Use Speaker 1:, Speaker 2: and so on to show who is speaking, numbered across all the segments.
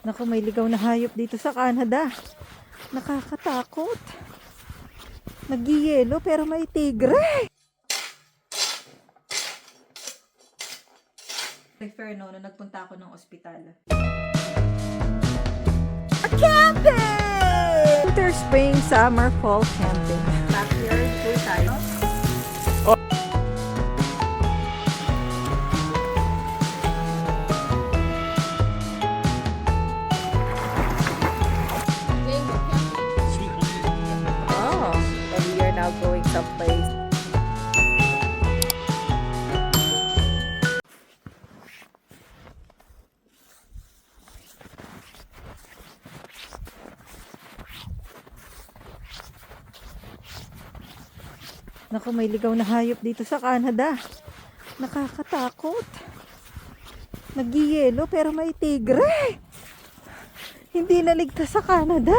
Speaker 1: Naku, may ligaw na hayop dito sa Canada. Nakakatakot. Nag-yelo pero may tigre. Prefer no, nung nagpunta ako ng ospital. Camping! Winter, spring, summer, fall camping. Last year, 2 times. Oh, and we are now going someplace. Naku, may ligaw na hayop dito sa Canada. Nakakatakot. Nag-yelo pero may tigre. Hindi naligtas sa Canada.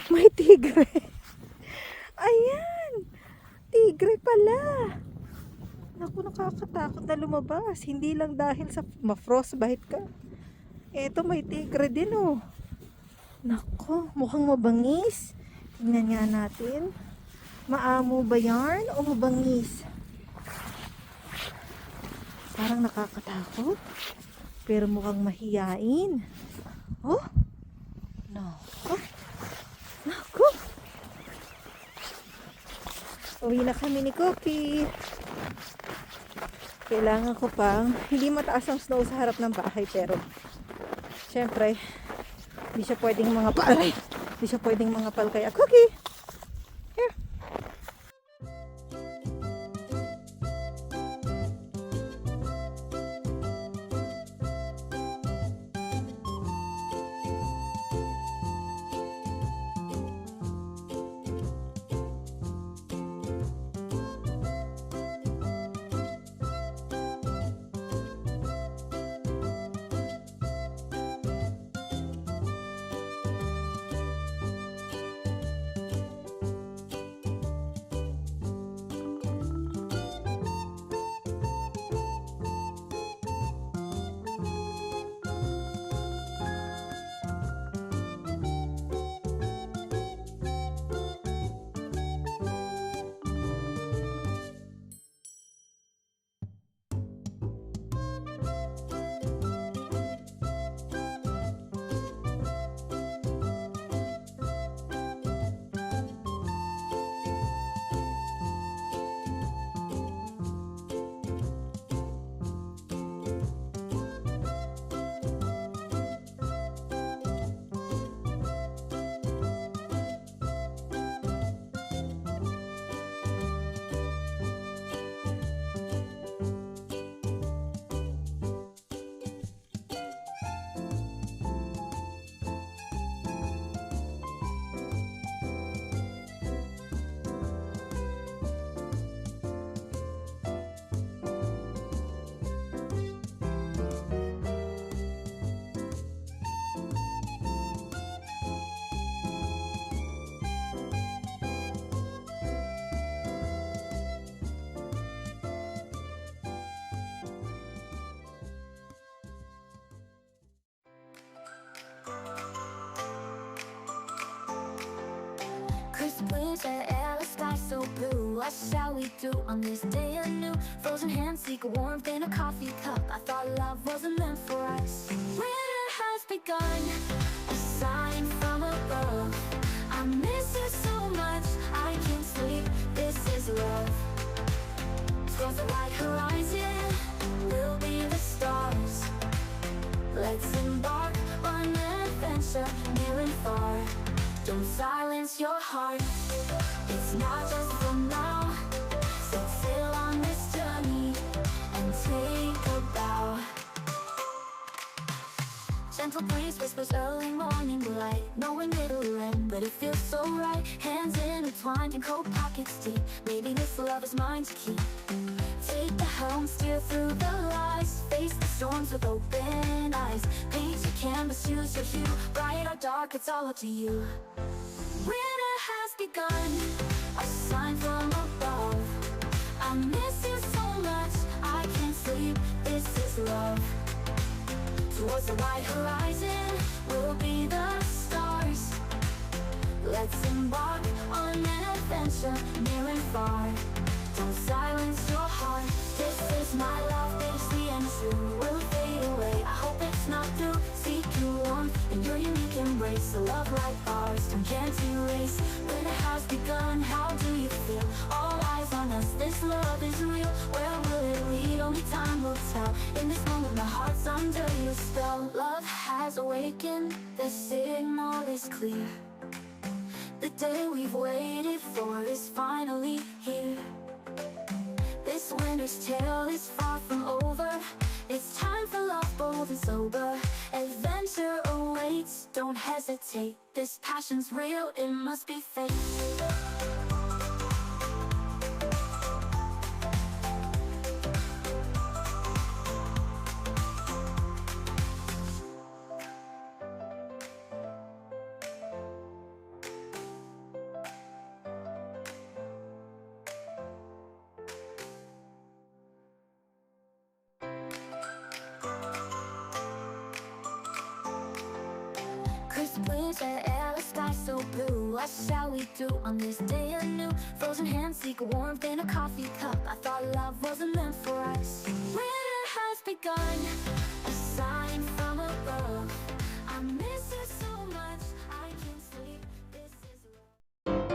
Speaker 1: May tigre. Ayan. Tigre pala. Naku, nakakatakot na lumabas. Hindi lang dahil sa ma-frostbite ka. Eto, may tigre din oh. Naku, mukhang mabangis. Tingnan nga natin. Maamo ba yarn o mabangis? Parang nakakatakot. Pero mukhang mahiyain. Oh? Naku. Naku. Uwi na kami ni Cookie. Kailangan ko pang, hindi mataas ang snow sa harap ng bahay, pero syempre, hindi siya pwedeng mga palay. Hindi siya pwedeng mga pal kaya. Cookie! Here.
Speaker 2: Crisp winds, the air, the sky so blue. What shall we do on this day anew? Frozen hands seek warmth in a coffee cup. I thought love wasn't meant for us. Winter has begun, a sign from above. I miss you so much, I can't sleep. This is love. Towards the white horizon, we'll be the stars. Let's embark on an adventure near and far. Don't silence your heart, it's not just for now. Set sail on this journey and take a bow. Gentle breeze whispers early morning light. Knowing it'll end, but it feels so right. Hands intertwined in coat pockets deep. Maybe this love is mine to keep. Take the helm, steer through the lies. Face the storms with open eyes. Paint your canvas, choose your hue. Bright or dark, it's all up to you. Winter has begun, a sign from above. I miss you so much, I can't sleep. This is love. Towards the white horizon, we'll be adventure, near and far. Don't silence your heart. This is my love, bittersweet and true. Will fade away, I hope it's not through. Seek your warmth in your unique embrace. A love like ours, don't can't erase. When it has begun, how do you feel? All eyes on us, this love is real. Where will it lead? Only time will tell. In this moment, my heart's under your spell. Love has awakened, the signal is clear. The day we've waited for is finally here. This winter's tale is far from over. It's time for love, bold and sober. Adventure awaits, don't hesitate. This passion's real, it must be fate. Crisp winter air, a sky so blue. What shall we do on this day anew? Frozen hands seek warmth in a coffee cup. I thought love wasn't meant for us. Winter has begun, a sign from above. I miss her so much, I can't sleep. This is love.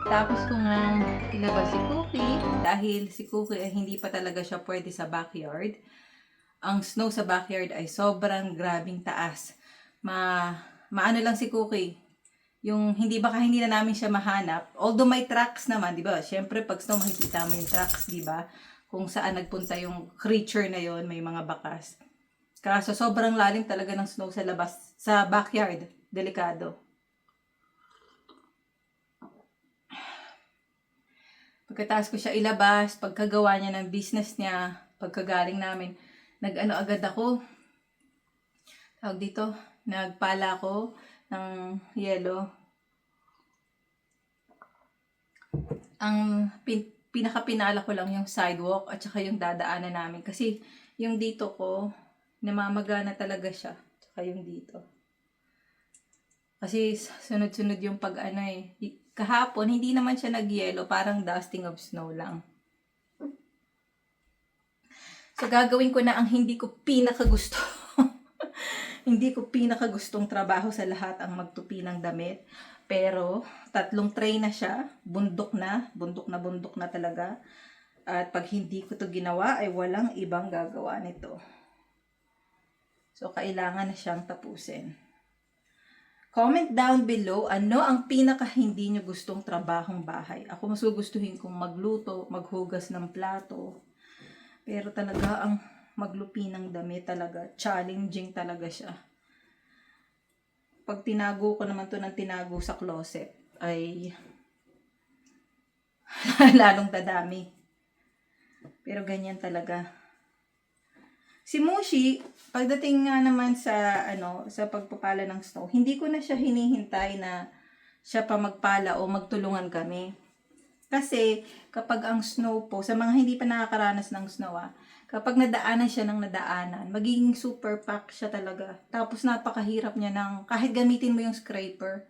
Speaker 1: Tapos ko nga ilabas si Cookie dahil si Cookie ay hindi pa talaga siya pwede sa backyard. Ang snow sa backyard ay sobrang grabing taas. Maano lang si Cookie. Yung hindi na namin siya mahanap. Although may tracks naman, di ba? Siyempre pag snow makikita mo yung tracks, di ba? Kung saan nagpunta yung creature na yon, may mga bakas. Kaso sobrang lalim talaga ng snow sa labas, sa backyard. Delikado. Pagkatapos ko siya ilabas, pagkagawa niya ng business niya, pagkagaling namin, nag-ano agad ako. Tawag dito, nagpala ako ng yelo. Ang pinakapinala ko lang yung sidewalk at saka yung dadaanan namin. Kasi yung dito ko, namamagana talaga siya. Saka yung dito. Kasi sunod-sunod yung pag-ano eh. Kahapon, hindi naman siya nag-yelo. Parang dusting of snow lang. So, gagawin ko na ang hindi ko pinakagusto. Hindi ko pinakagustong trabaho sa lahat ang magtupi ng damit. Pero 3 tray na siya, bundok na talaga. At pag hindi ko to ginawa ay walang ibang gagawa nito. So kailangan na siyang tapusin. Comment down below ano ang pinaka hindi nyo gustong trabahong bahay. Ako mas gugustuhin kong magluto, maghugas ng plato. Pero talaga ang maglupi ng damit talaga, challenging talaga siya. Pag tinago ko naman to ng tinago sa closet, ay lalong dadami. Pero ganyan talaga. Si Mushi, pagdating nga naman sa sa pagpapala ng snow, hindi ko na siya hinihintay na siya pa magpala o magtulungan kami. Kasi kapag ang snow po, sa mga hindi pa nakakaranas ng snow, kapag nadaanan siya ng nadaanan, magiging super pack siya talaga. Tapos napakahirap niya ng kahit gamitin mo yung scraper.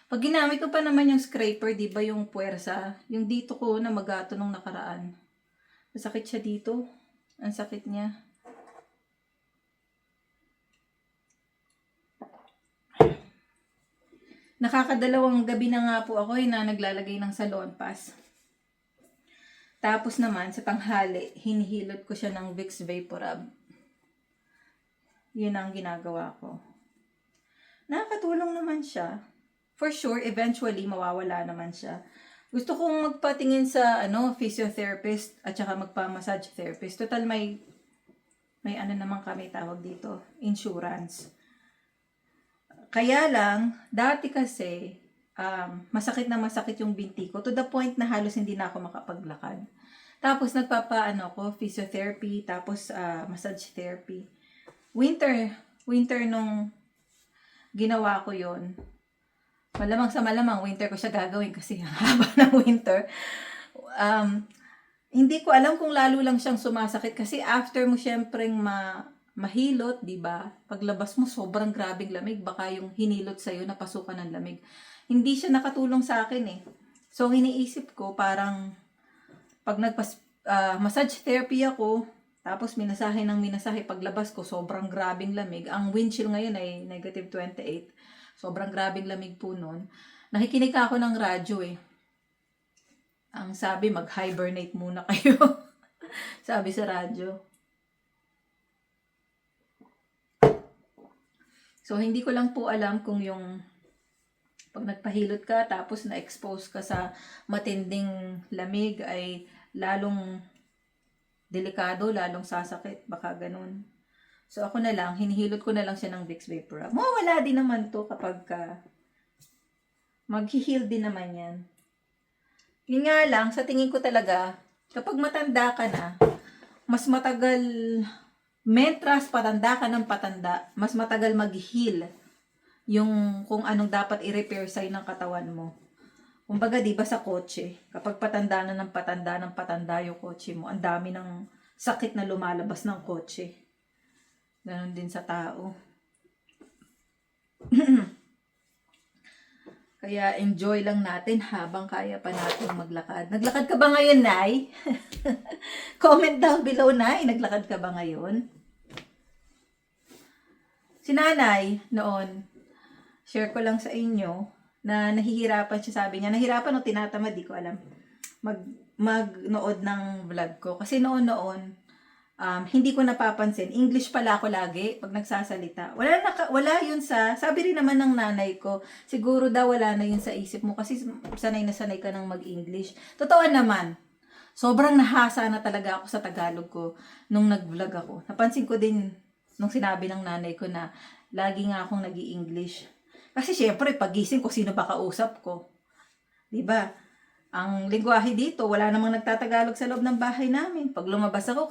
Speaker 1: Pag ginamit ko pa naman yung scraper, di ba yung puwersa, yung dito ko na magato nung nakaraan. Masakit siya dito. Ang sakit niya. Nakakadalawang gabi na nga po ako na naglalagay ng salon pass. Tapos naman, sa tanghali, hinihilot ko siya ng Vicks Vaporub. Yun ang ginagawa ko. Nakakatulong naman siya. For sure, eventually, mawawala naman siya. Gusto kong magpatingin sa physiotherapist at saka magpa-massage therapist. Total, may naman kami tawag dito, insurance. Kaya lang, dati kasi, masakit na masakit yung binti ko to the point na halos hindi na ako makapaglakad. Tapos physiotherapy, tapos massage therapy. Winter nung ginawa ko yon. Malamang sa malamang winter ko siya gagawin kasi haba ng winter. Hindi ko alam kung lalo lang siyang sumasakit kasi after mo syempreng mahilot, di ba? Paglabas mo sobrang grabing lamig, baka yung hinilot sa iyo napasukan ng lamig. Hindi siya nakatulong sa akin eh. So iniisip ko parang pag massage therapy ako, tapos minasahe paglabas ko sobrang grabing lamig. Ang wind chill ngayon ay -28. Sobrang grabing lamig po noon. Nakikinig ako ng radyo eh. Ang sabi mag-hibernate muna kayo. Sabi sa radyo. So, hindi ko lang po alam kung yung pag nagpahilot ka tapos na-expose ka sa matinding lamig ay lalong delikado, lalong sasakit. Baka ganun. So, ako na lang, hinihilot ko na lang siya ng Vicks Vaporub. Mawawala din naman to kapag mag-heal din naman yan. Yun nga lang, sa tingin ko talaga, kapag matanda ka na, mas matagal mentras patanda ka ng patanda, mas matagal mag-heal yung kung anong dapat i-repair sa'yo ng katawan mo. Kumbaga, di ba sa kotse, kapag patanda ng patanda yung kotse mo, ang dami ng sakit na lumalabas ng kotse. Ganon din sa tao. Kaya enjoy lang natin habang kaya pa natin maglakad. Naglakad ka ba ngayon, Nay? Comment down below, Nay. Naglakad ka ba ngayon? Si Nanay, noon, share ko lang sa inyo, na nahihirapan siya, sabi niya. Nahihirapan o tinatamad, di ko alam. Magnood ng vlog ko. Kasi noon, hindi ko napapansin. English pala ako lagi pag nagsasalita. Wala yun sabi rin naman ng nanay ko, siguro daw wala na yun sa isip mo kasi sanay na sanay ka ng mag-English. Totoo naman. Sobrang nahasa na talaga ako sa Tagalog ko nung nag-vlog ako. Napansin ko din nung sinabi ng nanay ko na lagi nga akong nag-i-English. Kasi syempre, pagising ko, sino ba kausap ko? Diba? Ang lingwahe dito, wala namang nagtatagalog sa loob ng bahay namin. Pag lumabas ako,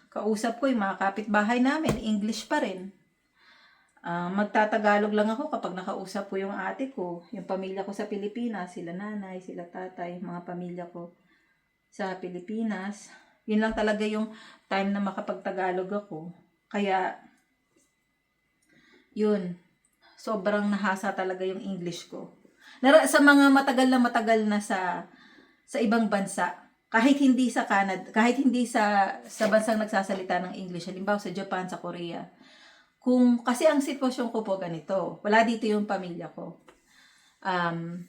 Speaker 1: kausap ko yung mga kapitbahay namin, English pa rin. Magtatagalog lang ako kapag nakausap ko yung ate ko, yung pamilya ko sa Pilipinas, sila nanay, sila tatay, mga pamilya ko sa Pilipinas. Yun lang talaga yung time na makapagtagalog ako. Kaya, yun, sobrang nahasa talaga yung English ko. Sa mga matagal na sa ibang bansa, kahit hindi sa Canada, kahit hindi sa bansang nagsasalita ng English, halimbawa sa Japan, sa Korea, Kasi ang sitwasyon ko po ganito, wala dito yung pamilya ko. Um,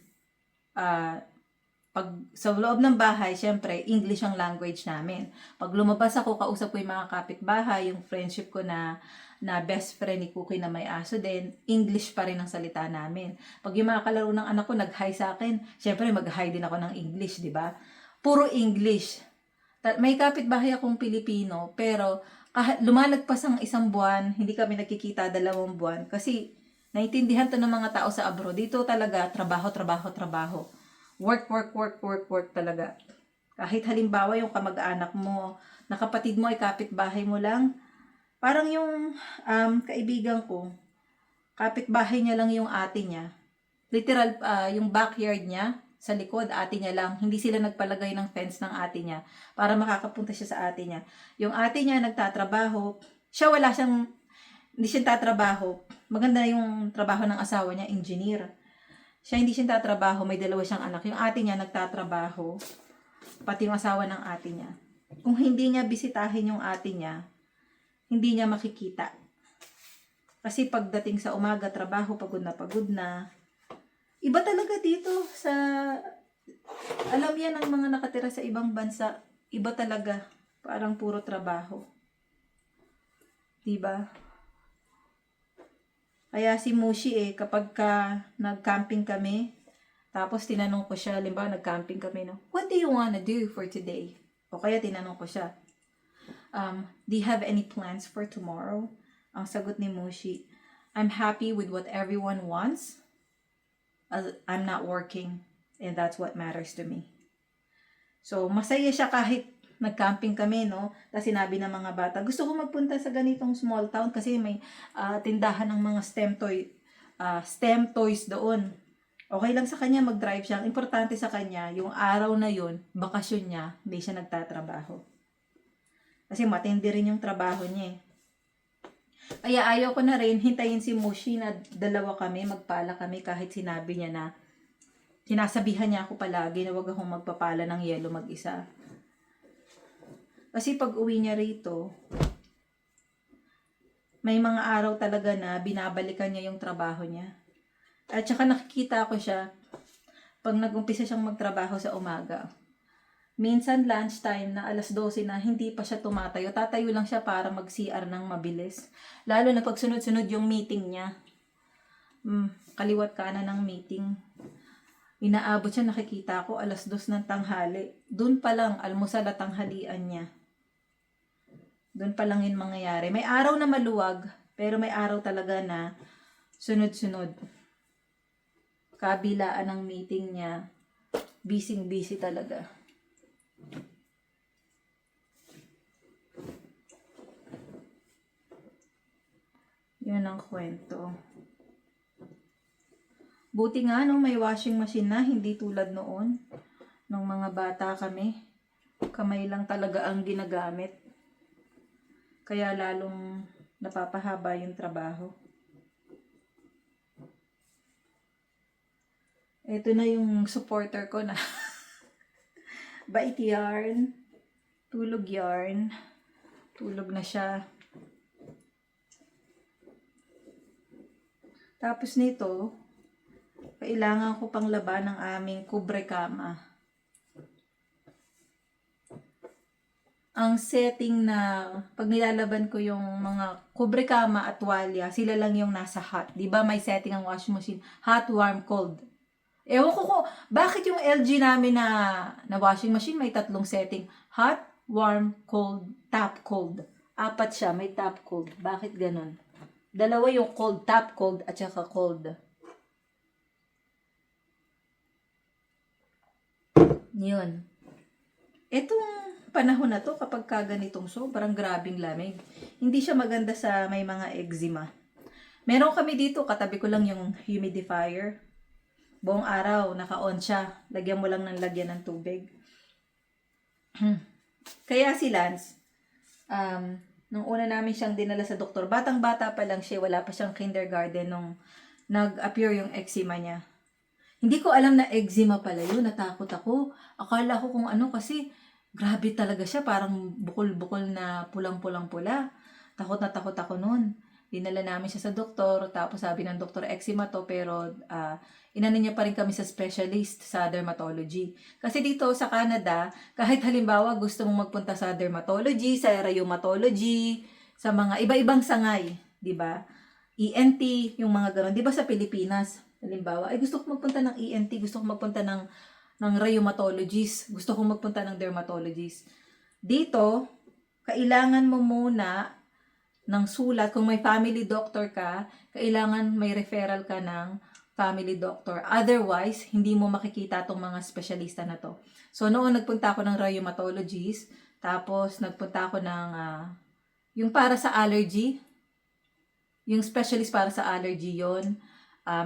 Speaker 1: ah, Pag sa loob ng bahay, syempre, English ang language namin. Pag lumabas ako, kausap ko yung mga kapitbahay, yung friendship ko na best friend ni Cookie na may aso din, English pa rin ang salita namin. Pag yung mga kalaro ng anak ko nag-hi sa akin, syempre mag-hi din ako ng English, di ba? Puro English. May kapitbahay akong Pilipino, pero kahit lumalagpas ang 1 buwan, hindi kami nagkikita 2 buwan kasi naintindihan to ng mga tao sa abroad. Dito talaga, trabaho, trabaho, trabaho. Work, work, work, work, work talaga. Kahit halimbawa yung kamag-anak mo, na kapatid mo ay kapitbahay mo lang, parang yung kaibigan ko, kapitbahay niya lang yung ate niya. Literal, yung backyard niya, sa likod, ate niya lang. Hindi sila nagpalagay ng fence ng ate niya para makakapunta siya sa ate niya. Yung ate niya nagtatrabaho, siya hindi siya tatrabaho. Maganda yung trabaho ng asawa niya, engineer. Siya hindi siya tatrabaho, may 2 siyang anak. Yung ate niya nagtatrabaho, pati yung asawa ng ate niya. Kung hindi niya bisitahin yung ate niya, hindi niya makikita. Kasi pagdating sa umaga, trabaho, pagod na. Iba talaga dito sa... Alam yan ng mga nakatira sa ibang bansa. Iba talaga. Parang puro trabaho. Diba? Kaya si Mushi kapag nag-camping kami, tapos tinanong ko siya, limbawa nag-camping kami, no? What do you wanna do for today? O kaya tinanong ko siya, do you have any plans for tomorrow? Ang sagot ni Mushi, I'm happy with what everyone wants. I'm not working, and that's what matters to me. So, masaya siya kahit nag-camping kami, no? Tapos sinabi ng mga bata, gusto ko magpunta sa ganitong small town kasi may tindahan ng mga STEM toys doon. Okay lang sa kanya mag-drive siya. Ang importante sa kanya, yung araw na yun, bakasyon niya, hindi siya nagtatrabaho. Kasi matindi rin yung trabaho niya. Kaya ayaw ko na rin hintayin si Mushi na 2 kami, magpala kami kahit sinabi niya na sinasabihan niya ako palagi na wag akong magpapala ng yelo mag-isa. Kasi pag uwi niya rito, may mga araw talaga na binabalikan niya yung trabaho niya. At saka nakikita ko siya pag nag-umpisa siyang magtrabaho sa umaga. Minsan lunchtime na 12:00 na hindi pa siya tumatayo. Tatayo lang siya para mag-CR ng mabilis. Lalo na pag sunod-sunod yung meeting niya. Kaliwat kanan ng meeting. Inaabot siya, nakikita ko 2:00 ng tanghali. Doon pa lang, almusal at tanghalian niya. Doon pa lang yun mangyayari. May araw na maluwag, pero may araw talaga na sunod-sunod. Kabilaan ng meeting niya, busy talaga. Yun ang kwento. Buti nga no, may washing machine na, hindi tulad noon. Nung mga bata kami, kamay lang talaga ang ginagamit. Kaya lalong napapahaba yung trabaho. Ito na yung supporter ko na bait yarn, tulog yarn, tulog na siya. Tapos nito, kailangan ko pang laban ng aming kubre kama. Ang setting na pag nilalaban ko yung mga kubre kama at tuwalya, sila lang yung nasa hot. Diba may setting ang washing machine? Hot, warm, cold. Ewan ko bakit yung LG namin na washing machine may 3 setting. Hot, warm, cold, tap, cold. 4 siya, may tap, cold. Bakit ganun? 2 yung cold, tap, cold, at saka cold. Yun. Etong panahon na to, kapag kaganitong sobrang grabing lamig, hindi siya maganda sa may mga eczema. Meron kami dito, katabi ko lang yung humidifier. Buong araw, naka-on siya. Lagyan mo lang ng lagyan ng tubig. Kaya si Lance, nung una namin siyang dinala sa doktor, batang-bata pa lang siya, wala pa siyang kindergarten nung nag-appear yung eczema niya. Hindi ko alam na eczema pala yun, natakot ako. Akala ko kung ano kasi grabe talaga siya, parang bukol-bukol na pulang-pulang-pula. Takot na takot ako noon. Dinala namin siya sa doktor, tapos sabi ng doktor, eczema to, pero inano niya pa rin kami sa specialist sa dermatology. Kasi dito sa Canada, kahit halimbawa gusto mong magpunta sa dermatology, sa rheumatology, sa mga iba-ibang sangay, di ba? ENT, yung mga gano'n. Di ba sa Pilipinas, halimbawa, ay gusto ko magpunta ng ENT, gusto ko magpunta ng rheumatologist, gusto ko magpunta ng dermatologist. Dito, kailangan mo muna ng sulat. Kung may family doctor ka, kailangan may referral ka ng family doctor. Otherwise, hindi mo makikita itong mga specialista na to. So, noon nagpunta ako ng rheumatologist, tapos nagpunta ako ng yung para sa allergy, yung specialist para sa allergy yon.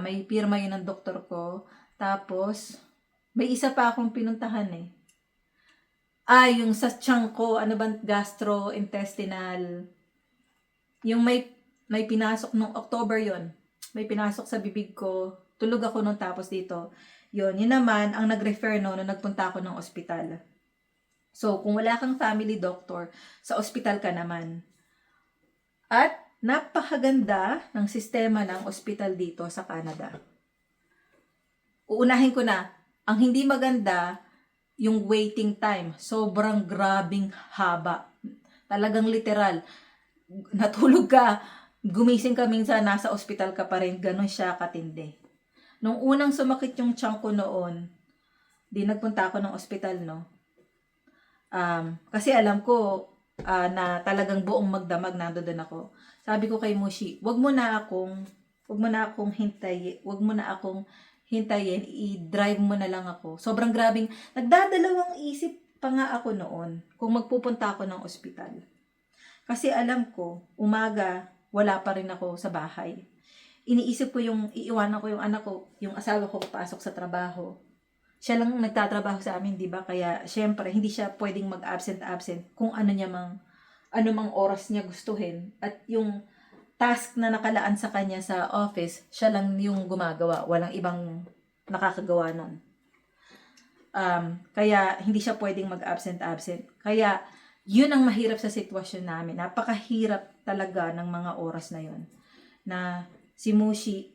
Speaker 1: May pirma yun ng doktor ko. Tapos, may isa pa akong pinuntahan eh. Yung sa tiyan ko, ano bang gastrointestinal, yung may pinasok nung October yon. May pinasok sa bibig ko. Tulog ako nung tapos dito. Yun naman, ang nag-refer nung nagpunta ako ng ospital. So, kung wala kang family doctor, sa ospital ka naman. At, napakaganda ng sistema ng ospital dito sa Canada. Uunahin ko na, ang hindi maganda, yung waiting time. Sobrang grabing haba. Talagang literal. Natulog ka, gumising ka minsan, nasa ospital ka pa rin, ganun siya katindi. Nung unang sumakit yung tiyan ko noon, di nagpunta ako ng ospital, no? Kasi alam ko na talagang buong magdamag nandoon ako. Sabi ko kay Mushi, wag mo na akong hintayin, i-drive mo na lang ako. Sobrang grabing, nagdadalawang isip pa nga ako noon kung magpupunta ako ng ospital. Kasi alam ko, umaga, wala pa rin ako sa bahay. Iniisip ko yung, iiwanan ko yung anak ko, yung asawa ko papasok sa trabaho. Siya lang nagtatrabaho sa amin, di ba? Kaya, syempre, hindi siya pwedeng mag-absent kung ano mang oras niya gustuhin. At yung task na nakalaan sa kanya sa office, siya lang yung gumagawa. Walang ibang nakakagawa nun. Kaya, hindi siya pwedeng mag-absent. Kaya, yun ang mahirap sa sitwasyon namin. Napakahirap talaga ng mga oras na yun. Na si Mushi,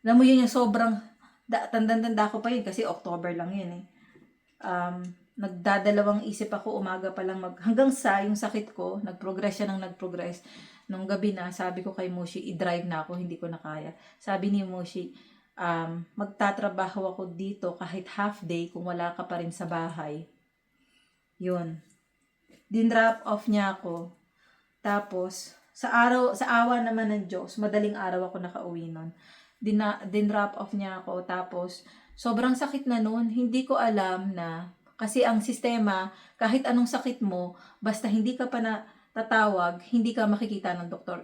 Speaker 1: alam mo yun yung sobrang, tanda ko pa yun kasi October lang yun eh. Nagdadalawang isip ako, umaga pa lang hanggang sa yung sakit ko, nag-progress siya ng nag-progress. Nung gabi na, sabi ko kay Mushi, i-drive na ako, hindi ko na kaya. Sabi ni Mushi, magtatrabaho ako dito kahit half day kung wala ka pa rin sa bahay. Yun. Din-drop off niya ako. Tapos, sa awa naman ng Diyos, madaling araw ako nakauwi nun. Din-drop off niya ako. Tapos, sobrang sakit na nun. Hindi ko alam na, kasi ang sistema, kahit anong sakit mo, basta hindi ka pa na tatawag, hindi ka makikita ng doktor.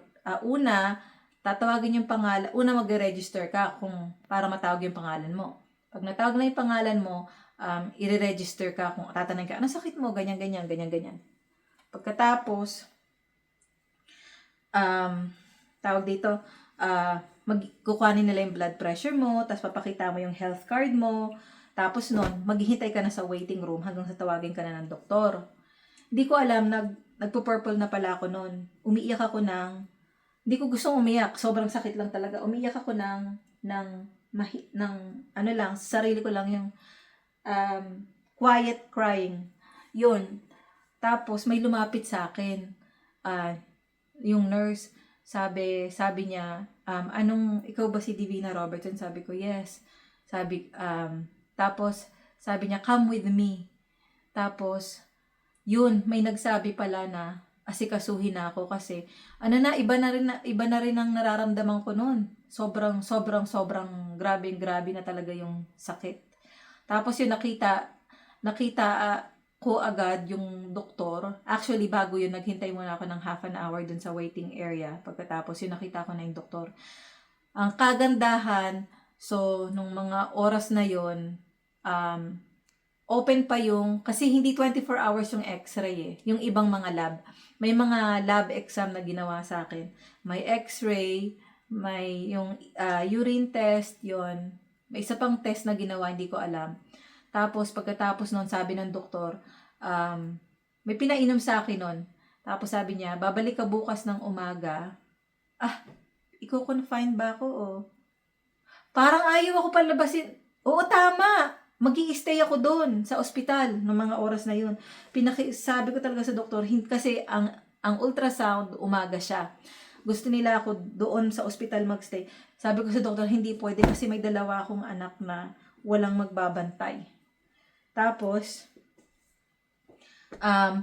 Speaker 1: Tatawagin yung pangalan. Una, mag-register ka para matawag yung pangalan mo. Pag natawag na yung pangalan mo, i-register ka kung tatanungin ka, ano sakit mo? Ganyan. Pagkatapos, tawag dito, kukuhanin nila yung blood pressure mo, tapos papakita mo yung health card mo, tapos nun, maghihintay ka na sa waiting room hanggang sa tawagin ka na ng doktor. Hindi ko alam, nagpo-purple na pala ako nun. Hindi ko gustong umiyak, sobrang sakit lang talaga. Umiyak ako sa sarili ko lang yung quiet crying. Yun. Tapos may lumapit sa akin. Yung nurse, sabi niya, ikaw ba si Divina Robertson? Sabi ko, yes. Tapos, sabi niya, come with me. Tapos, yun, may nagsabi pala na asikasuhin na ako kasi, iba na rin ang nararamdaman ko noon. Sobrang grabe na talaga yung sakit. Tapos yun, nakita ko agad yung doktor. Actually, bago yun, naghintay muna ako ng half an hour dun sa waiting area. Pagkatapos yun, nakita ko na yung doktor. Ang kagandahan, so, nung mga oras na yun, open pa kasi hindi 24 hours yung x-ray eh. Yung ibang mga lab. May mga lab exam na ginawa sa akin. May x-ray, may yung urine test, yun. May isa pang test na ginawa, hindi ko alam. Tapos, pagkatapos nun, sabi ng doktor, may pinainom sa akin nun. Tapos sabi niya, babalik ka bukas ng umaga i-confine ba ako o? Parang ayaw ako palabasin. Oo, tama. Mag-i-stay ako doon sa ospital ng mga oras na yun. Sabi ko talaga sa doktor, kasi ang ultrasound, umaga siya. Gusto nila ako doon sa ospital magstay. Sabi ko sa doktor, hindi pwede kasi may dalawa akong anak na walang magbabantay. Tapos,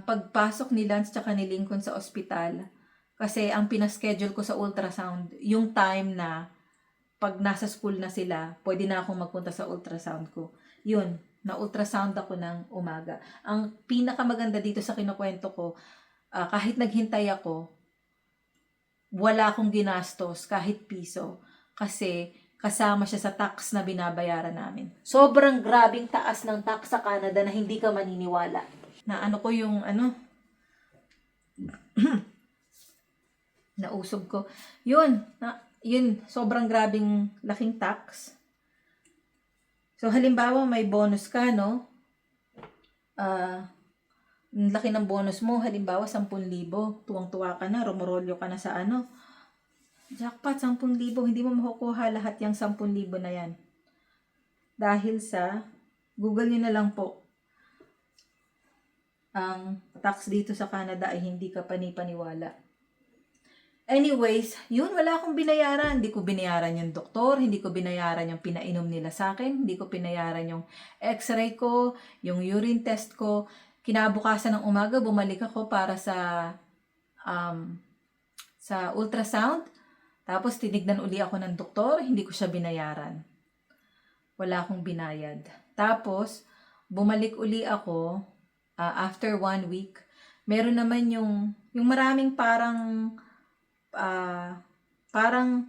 Speaker 1: pagpasok ni Lance tsaka ni Lincoln sa ospital, kasi ang pinaschedule ko sa ultrasound, yung time na pag nasa school na sila, pwede na akong magpunta sa ultrasound ko. Yun, na-ultrasound ako ng umaga. Ang pinakamaganda dito sa kinukwento ko, kahit naghintay ako, wala akong ginastos kahit piso. Kasi kasama siya sa tax na binabayaran namin. Sobrang grabing taas ng tax sa Canada na hindi ka maniniwala. Na ano ko yung nausog ko. Yun, sobrang grabing laking tax. So, halimbawa, may bonus ka, no? Ang laki ng bonus mo, halimbawa, 10,000. Tuwang-tuwa ka na, rumorolyo ka na sa jackpot, 10,000. Hindi mo makukuha lahat yung 10,000 na yan. Dahil sa, Google nyo na lang po, ang tax dito sa Canada ay hindi ka panipaniwala. Anyways, yun, wala akong binayaran. Hindi ko binayaran yung doktor, hindi ko binayaran yung pinainom nila sa akin, hindi ko binayaran yung x-ray ko, yung urine test ko. Kinabukasan ng umaga, bumalik ako para sa ultrasound. Tapos tinignan uli ako ng doktor, hindi ko siya binayaran. Wala akong binayad. Tapos, bumalik uli ako after 1 week. Meron naman yung maraming parang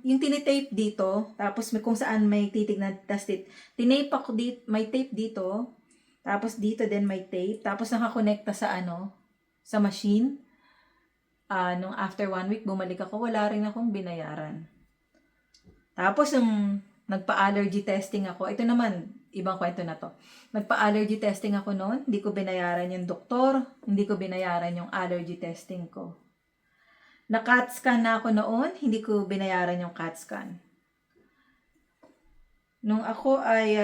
Speaker 1: yung tinitape dito, tapos kung saan may titignan, tinape ako dito, may tape dito, tapos dito din may tape, tapos nakakonekta sa sa machine. Nung after 1 week, bumalik ako, wala rin akong binayaran. Tapos nung nagpa-allergy testing ako, ito naman, ibang kwento na to. Nagpa-allergy testing ako noon, hindi ko binayaran yung doktor, hindi ko binayaran yung allergy testing ko. Na-CAT scan na ako noon, hindi ko binayaran yung CAT scan. Nung ako ay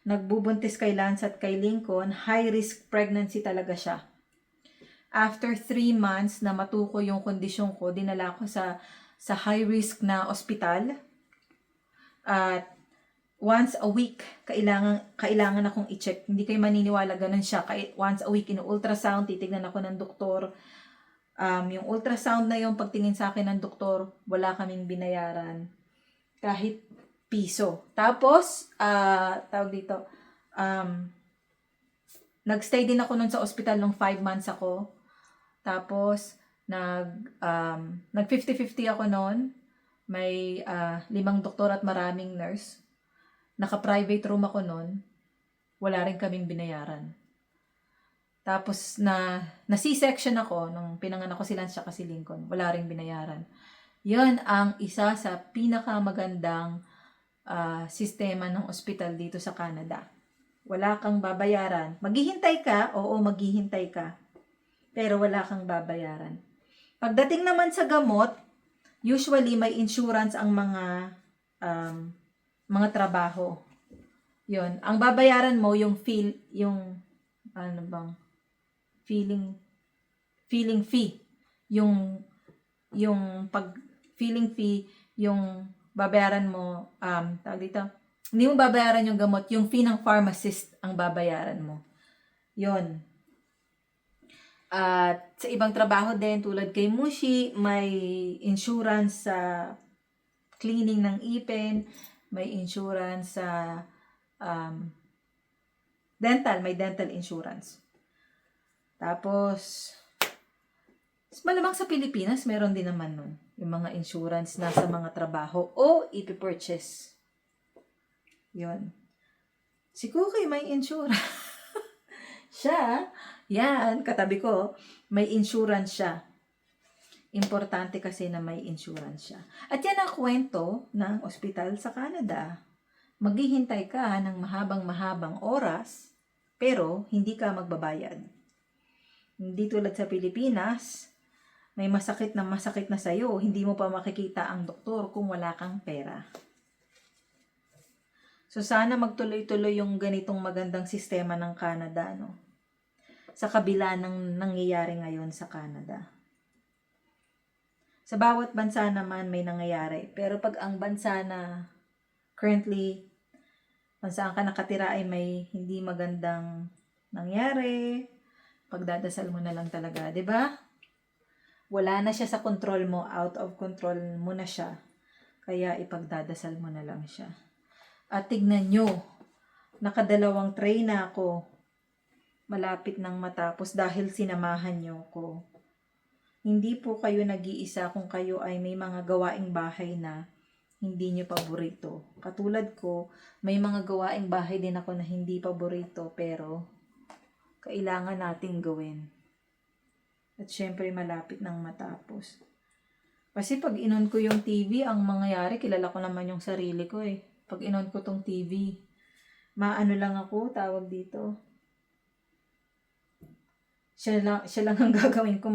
Speaker 1: nagbubuntis kay Lance at kay Lincoln, high-risk pregnancy talaga siya. After 3 months na matuko yung kondisyon ko, dinala ko sa high-risk na ospital. At once a week, kailangan akong i-check. Hindi kayo maniniwala, ganun siya. Once a week, in-ultrasound, titignan ako ng doktor. Yung ultrasound na yung pagtingin sa akin ng doktor, wala kaming binayaran. Kahit piso. Tapos, tawag dito, nagstay din ako nun sa ospital nung 5 months ako. Tapos, nag 50-50 ako nun. May 5 doktor at maraming nurse. Naka-private room ako nun. Wala rin kaming binayaran. Tapos, na C-section ako nung pinanganak ko si Lance at si Lincoln. Wala rin binayaran. Yan ang isa sa pinakamagandang sistema ng ospital dito sa Canada. Wala kang babayaran. Maghihintay ka, oo, maghihintay ka. Pero wala kang babayaran. Pagdating naman sa gamot, usually may insurance ang mga trabaho. Yun. Ang babayaran mo yung feeling fee. Yung feeling fee, yung babayaran mo, tawag dito, hindi mo babayaran yung gamot, yung fee ng pharmacist ang babayaran mo. Yun. At sa ibang trabaho din, tulad kay Mushi, may insurance sa cleaning ng ipin, may insurance sa may dental insurance. Tapos, malamang sa Pilipinas, meron din naman nun. Yung mga insurance na sa mga trabaho o ipipurchase. Yun. Si Cookie may insurance. Siya, yan, katabi ko, may insurance siya. Importante kasi na may insurance siya. At yan ang kwento ng ospital sa Canada. Maghihintay ka ng mahabang oras, pero hindi ka magbabayad. Hindi tulad sa Pilipinas, may masakit na sa'yo, hindi mo pa makikita ang doktor kung wala kang pera. So sana magtuloy-tuloy yung ganitong magandang sistema ng Canada, no? Sa kabila ng nangyayari ngayon sa Canada. Sa bawat bansa naman may nangyayari. Pero pag ang bansa na currently, saan ka nakatira ay may hindi magandang nangyari, pagdadasal mo na lang talaga, 'di ba? Wala na siya sa control mo, out of control mo na siya. Kaya ipagdadasal mo na lang siya. At tignan nyo, nakadalawang tray na ako. Malapit nang matapos dahil sinamahan nyo ko. Hindi po kayo nag-iisa kung kayo ay may mga gawaing bahay na hindi nyo paborito. Katulad ko, may mga gawaing bahay din ako na hindi paborito pero kailangan nating gawin. At syempre malapit nang matapos. Kasi pag inon ko yung TV, ang mangyayari, kilala ko naman yung sarili ko eh. Pag inon ko tong TV, maano lang ako, tawag dito. Siya lang ang gagawin ko.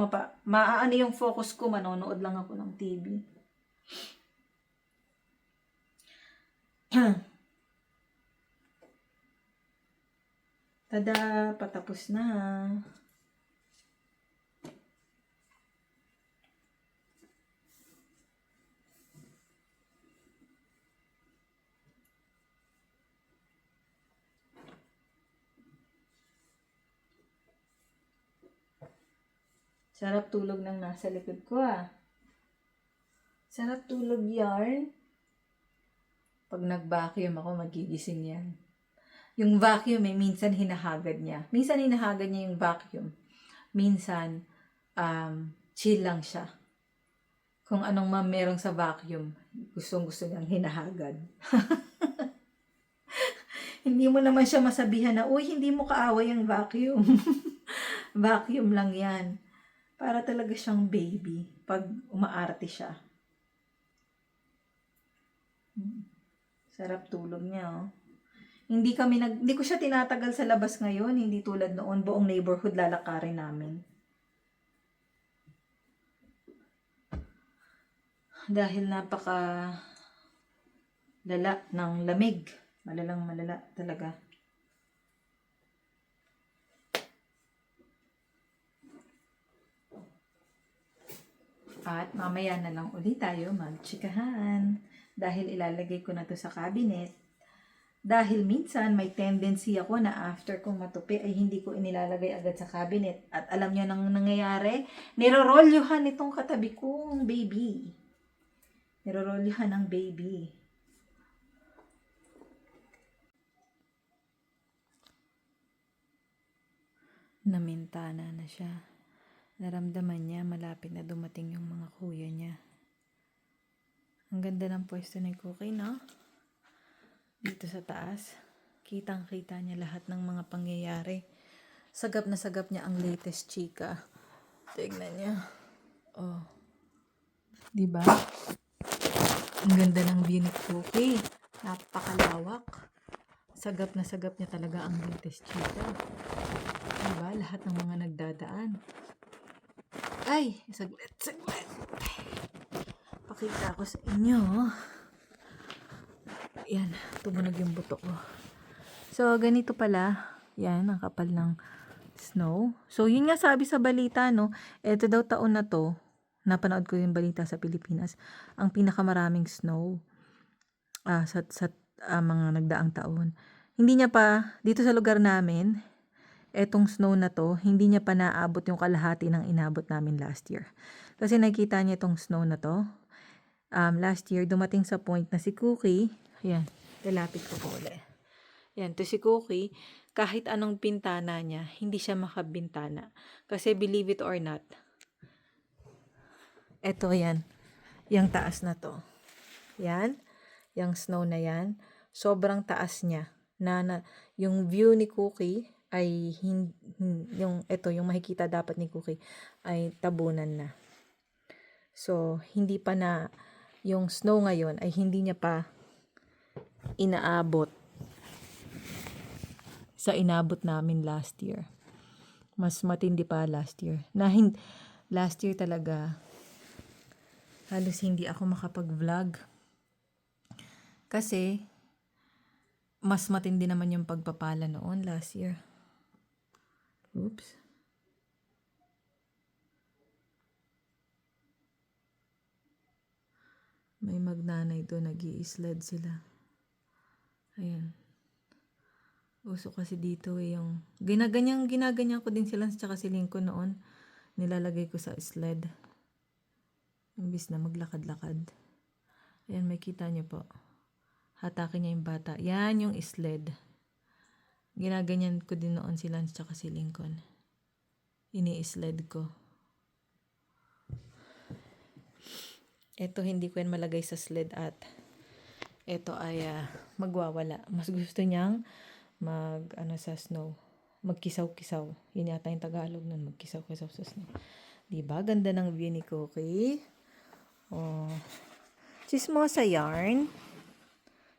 Speaker 1: Maaano yung focus ko, manonood lang ako ng TV. Tada, patapos na. Sarap tulog ng nasa likod ko ah. Sarap tulog yarn. Pag nag-vacuum ako, magigising yan. Yung vacuum minsan hinahagad niya. Minsan hinahagad niya yung vacuum. Minsan, chill lang siya. Kung anong merong sa vacuum, gustong-gusto niyang hinahagad. Hindi mo naman siya masabihan na, uy, hindi mo kaaway ang vacuum. Vacuum lang yan. Para talaga siyang baby pag umaarte siya. Sarap tulog niya, oh. Hindi ko siya tinatagal sa labas ngayon, hindi tulad noon, buong neighborhood lalakarin namin. Dahil napaka lala ng lamig. Malalang malala talaga. At mamaya na lang ulit tayo magchikahan. Dahil ilalagay ko na to sa cabinet. Dahil minsan may tendency ako na after kong matupi ay hindi ko inilalagay agad sa cabinet. At alam niyo nang nangyayari, nirorolyuhan itong katabi kong baby. Nirorolyuhan ng baby. Namintana na siya. Naramdaman niya malapit na dumating yung mga kuya niya. Ang ganda ng pwesto ni Cookie, no? Dito sa taas, kitang-kita niya lahat ng mga pangyayari. Sagap na sagap niya ang latest chika. Tignan niya. Oh. Diba? Ang ganda ng view ni Cookie. Napakalawak. Sagap na sagap niya talaga ang latest chika. Diba? Lahat ng mga nagdadaan. Ay, saglit. Pakita ko sa inyo. Yan, tumunog yung buto ko. So, ganito pala. Yan, ang kapal ng snow. So, yun nga sabi sa balita, no? Ito daw taon na to, napanood ko yung balita sa Pilipinas, ang pinakamaraming snow sa mga nagdaang taon. Hindi niya pa, dito sa lugar namin, etong snow na to, hindi niya pa naabot yung kalahati ng inabot namin last year. Kasi nakita niya itong snow na to. Last year, dumating sa point na si Cookie, ayan, lalapit ko po ulit. Yan, to si Cookie, kahit anong bintana niya, hindi siya makabintana. Kasi believe it or not, eto yan, yung taas na to. Yan, yung snow na yan, sobrang taas niya. Yung view ni Cookie, ay yung makikita dapat ni Cookie ay tabunan na. So, hindi pa na yung snow ngayon ay hindi niya pa inaabot sa inabot namin last year. Mas matindi pa last year. Last year talaga, halos hindi ako makapag-vlog. Kasi, mas matindi naman yung pagpapala noon last year. Oops. May magnanay doon, nag-i-sled sila. Ayan. Uso kasi dito yung ginaganyan ko din sila tsaka si Lincoln noon. Nilalagay ko sa sled. Imbis na maglakad-lakad. Ayan, may kita niyo po. Hatakin niya yung bata. Yan yung sled. Ginaganyan ko din noon si Lance tsaka si Lincoln. Ini-sled ko. Ito hindi ko yan malagay sa sled at ito ay magwawala. Mas gusto niyang sa snow. Magkisaw-kisaw. Yun yata yung Tagalog nun. Magkisaw-kisaw sa snow. Diba? Ganda ng view ni Cookie. Oh. Chismosa yarn.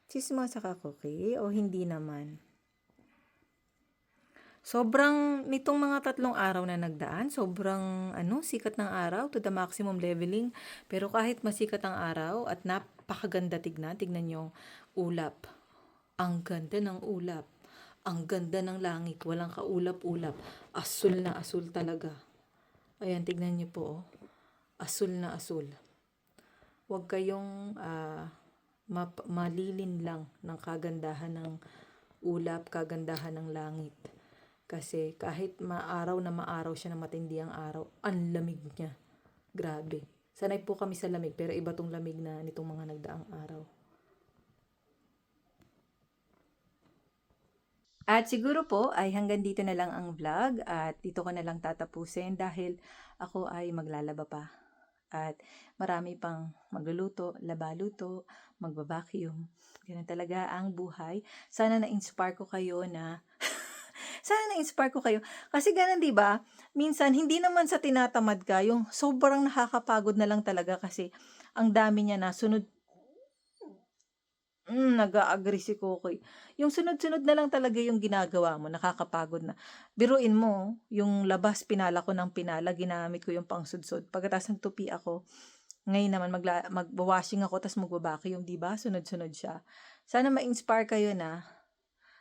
Speaker 1: Chismosa ka, Cookie? O hindi naman? Sobrang, nitong mga 3 araw na nagdaan, sobrang sikat ng araw to the maximum leveling. Pero kahit masikat ang araw at napakaganda tignan yung ulap. Ang ganda ng ulap. Ang ganda ng langit, walang kaulap-ulap. Asul na asul talaga. Ayan, tignan niyo po. Oh. Asul na asul. Huwag kayong malilin lang ng kagandahan ng ulap, kagandahan ng langit. Kasi kahit maaraw siya na matindi ang araw, ang lamig niya. Grabe. Sanay po kami sa lamig, pero iba tong lamig na nitong mga nagdaang araw. At siguro po ay hanggang dito na lang ang vlog at dito ko na lang tatapusin dahil ako ay maglalaba pa. At marami pang magluluto, labaluto, magbabacuum. Ganun talaga ang buhay. Sana na-inspire ko kayo Kasi ganun, di ba? Minsan, hindi naman sa tinatamad ka, yung sobrang nakakapagod na lang talaga kasi ang dami niya na sunod. Nag-a-agree si Kokoy. Yung sunod-sunod na lang talaga yung ginagawa mo, nakakapagod na. Biruin mo, yung labas, pinala ko ng pinala, ginamit ko yung pangsudsod. Pagkatapos nagtupi ako, ngayon naman magwa-washing ako, tas magbabacuum, di ba? Sunod-sunod siya. Sana ma-inspire kayo na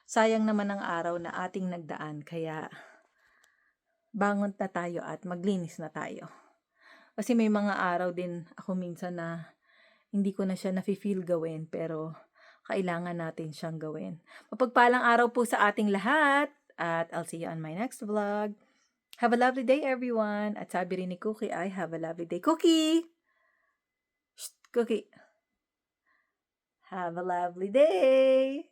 Speaker 1: sayang naman ang araw na ating nagdaan, kaya bangon na tayo at maglinis na tayo. Kasi may mga araw din ako minsan na hindi ko na siya nafe-feel gawin, pero kailangan natin siyang gawin. Mapagpalang araw po sa ating lahat at I'll see you on my next vlog. Have a lovely day, everyone. At sabi rin ni Cookie ay have a lovely day. Cookie! Shh, Cookie! Have a lovely day!